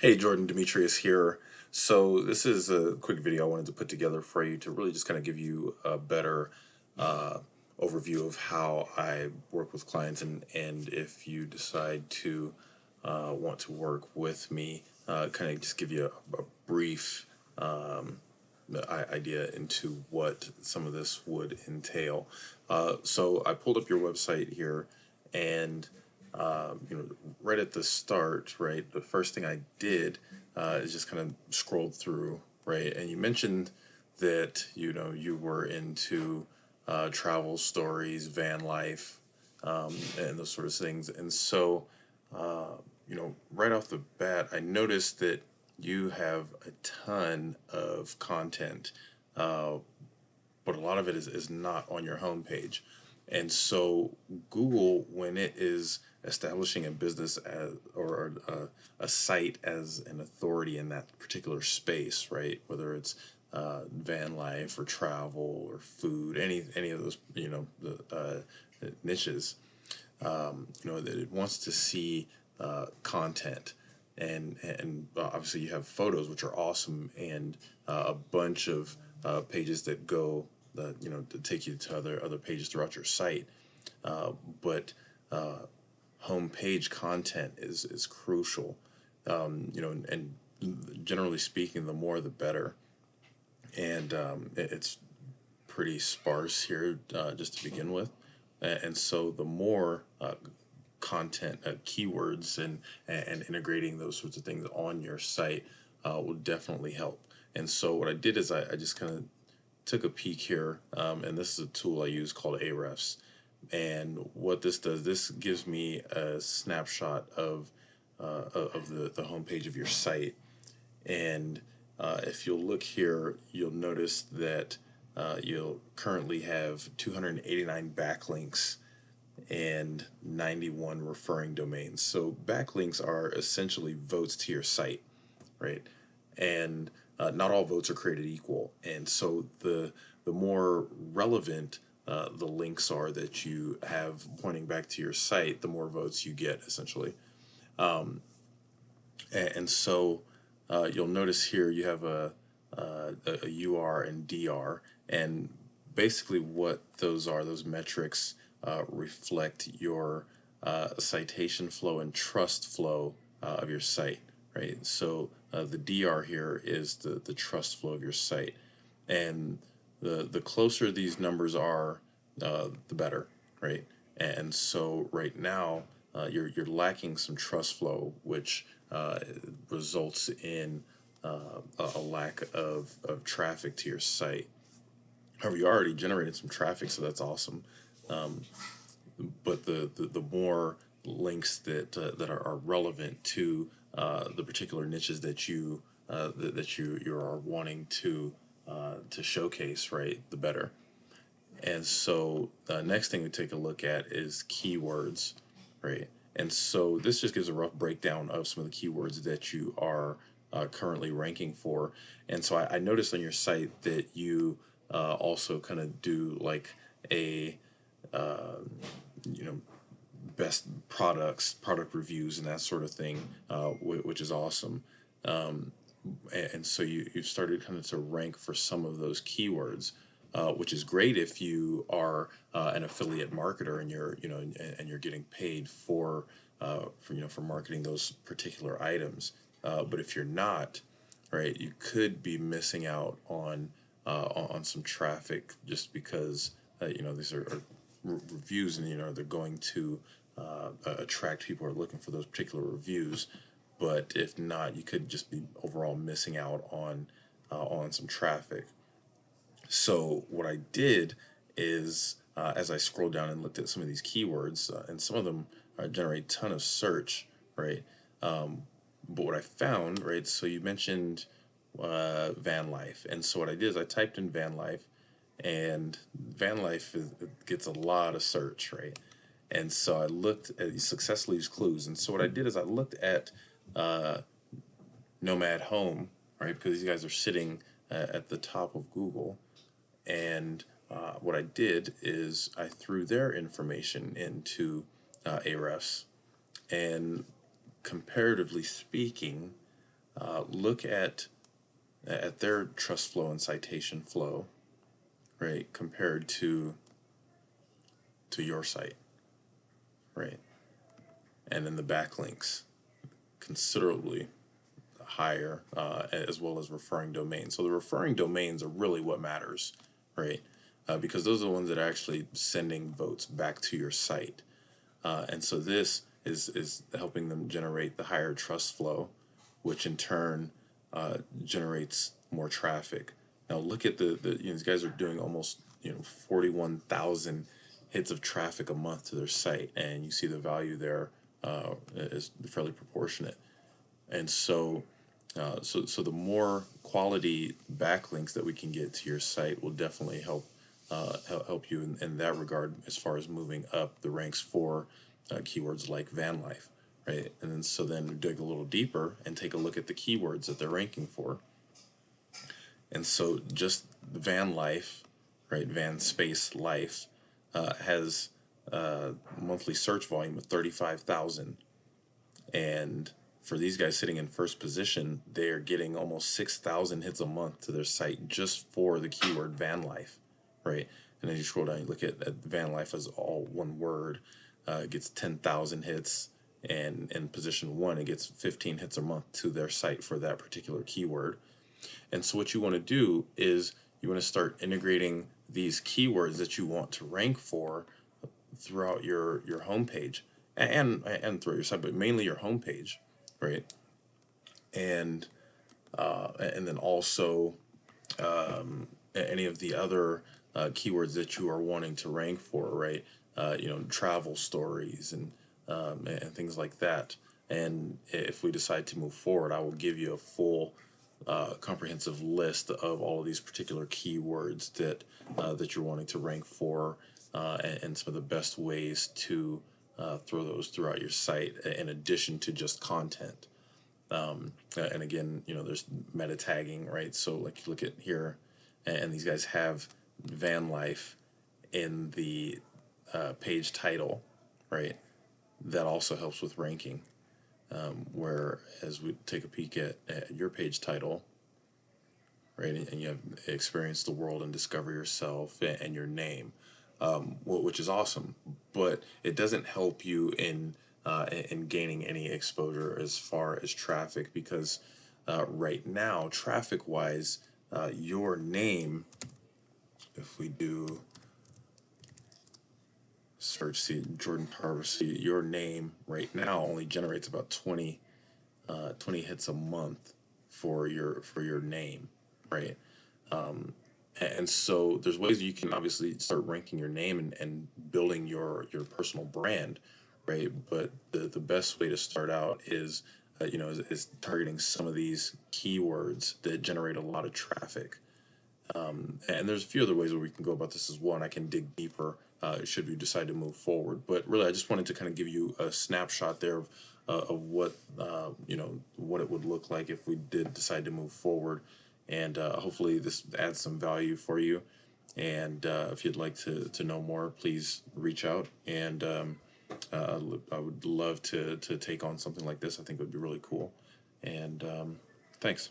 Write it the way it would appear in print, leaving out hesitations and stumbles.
Hey Jordan, Demetrius here. So this is a quick video I wanted to put together for you to really just kind of give you a better uh, overview of how I work with clients, and if you decide to want to work with me, kind of just give you a brief idea into what some of this would entail. So I pulled up your website here, and right at the start, right, the first thing I did is just kind of scrolled through, right, and you mentioned that you were into travel stories, van life, and those sort of things, and so right off the bat, I noticed that you have a ton of content, but a lot of it is not on your homepage. And so Google, when it is establishing a business as, or a site as an authority in that particular space, right? Whether it's van life or travel or food, any of those, niches, that it wants to see content, and obviously you have photos, which are awesome, and a bunch of pages that go to take you to other pages throughout your site. But homepage content is crucial. And generally speaking, the more the better. And it's pretty sparse here, just to begin with. And so the more content, keywords, and integrating those sorts of things on your site will definitely help. And so what I did is I just kind of took a peek here, and this is a tool I use called Ahrefs. And what this does, this gives me a snapshot of the homepage of your site. And if you'll look here, you'll notice that you'll currently have 289 backlinks and 91 referring domains. So backlinks are essentially votes to your site, right? And not all votes are created equal. And so the more relevant the links are that you have pointing back to your site, the more votes you get, essentially. And so you'll notice here you have a UR and DR, and basically what those metrics reflect your citation flow and trust flow of your site, right? So the DR here is the trust flow of your site, and the closer these numbers are, the better, right? And so right now, you're lacking some trust flow, which results in a lack of traffic to your site. However, you already generated some traffic, so that's awesome. But the more links that are relevant to the particular niches that you are wanting to showcase, right, the better. And so next thing we take a look at is keywords, right? And so this just gives a rough breakdown of some of the keywords that you are currently ranking for. And so I noticed on your site that you also kind of do like a you know best products, product reviews, and that sort of thing, which is awesome. And so you've started kind of to rank for some of those keywords, which is great if you are an affiliate marketer and you're getting paid for marketing those particular items. But if you're not, right, you could be missing out on some traffic just because these are reviews, and they're going to attract people who are looking for those particular reviews. But if not, you could just be overall missing out on some traffic. So what I did is, as I scrolled down and looked at some of these keywords, and some of them generate a ton of search, right? But what I found, right? So you mentioned van life, and so what I did is I typed in van life, and van life it gets a lot of search, right? And so I looked at success leaves clues, and so what I did is I looked at nomad home, right? Because these guys are sitting at the top of Google, and what I did is I threw their information into Ahrefs, and comparatively speaking, look at their trust flow and citation flow, right, compared to your site, right, and then the backlinks considerably higher, as well as referring domains. So the referring domains are really what matters, right? Because those are the ones that are actually sending votes back to your site. And so this is helping them generate the higher trust flow, which in turn generates more traffic. Now look at these guys are doing almost 41,000 hits of traffic a month to their site, and you see the value there is fairly proportionate. And so the more quality backlinks that we can get to your site will definitely help you in that regard as far as moving up the ranks for keywords like van life, right? And then we dig a little deeper and take a look at the keywords that they're ranking for. And so just van life, right? Van space life has monthly search volume of 35,000, and for these guys sitting in first position, they are getting almost 6,000 hits a month to their site just for the keyword van life, right? And as you scroll down, you look at van life as all one word, it gets 10,000 hits, and in position 1, it gets 15 hits a month to their site for that particular keyword. And so what you want to do is you want to start integrating these keywords that you want to rank for throughout your homepage and throughout your site, but mainly your homepage, right? And then also any of the other keywords that you are wanting to rank for, right? Travel stories and things like that. And if we decide to move forward, I will give you a full comprehensive list of all of these particular keywords that you're wanting to rank for, and some of the best ways to throw those throughout your site in addition to just content. And again, there's meta tagging, right? So like you look at here, and these guys have van life in the page title, right? That also helps with ranking. Where as we take a peek at your page title, right, and you have experience the world and discover yourself and your name, which is awesome, but it doesn't help you in gaining any exposure as far as traffic, because right now, traffic wise, your name, if we do search, see Jordan Tarver, see your name right now only generates about 20 hits a month for your name, right? And so there's ways you can obviously start ranking your name and building your personal brand, right? But the best way to start out is is targeting some of these keywords that generate a lot of traffic. And there's a few other ways where we can go about this as well, and I can dig deeper should we decide to move forward. But really, I just wanted to kind of give you a snapshot there of what what it would look like if we did decide to move forward, and hopefully this adds some value for you. And if you'd like to know more, please reach out, and I would love to take on something like this. I think it would be really cool. And thanks.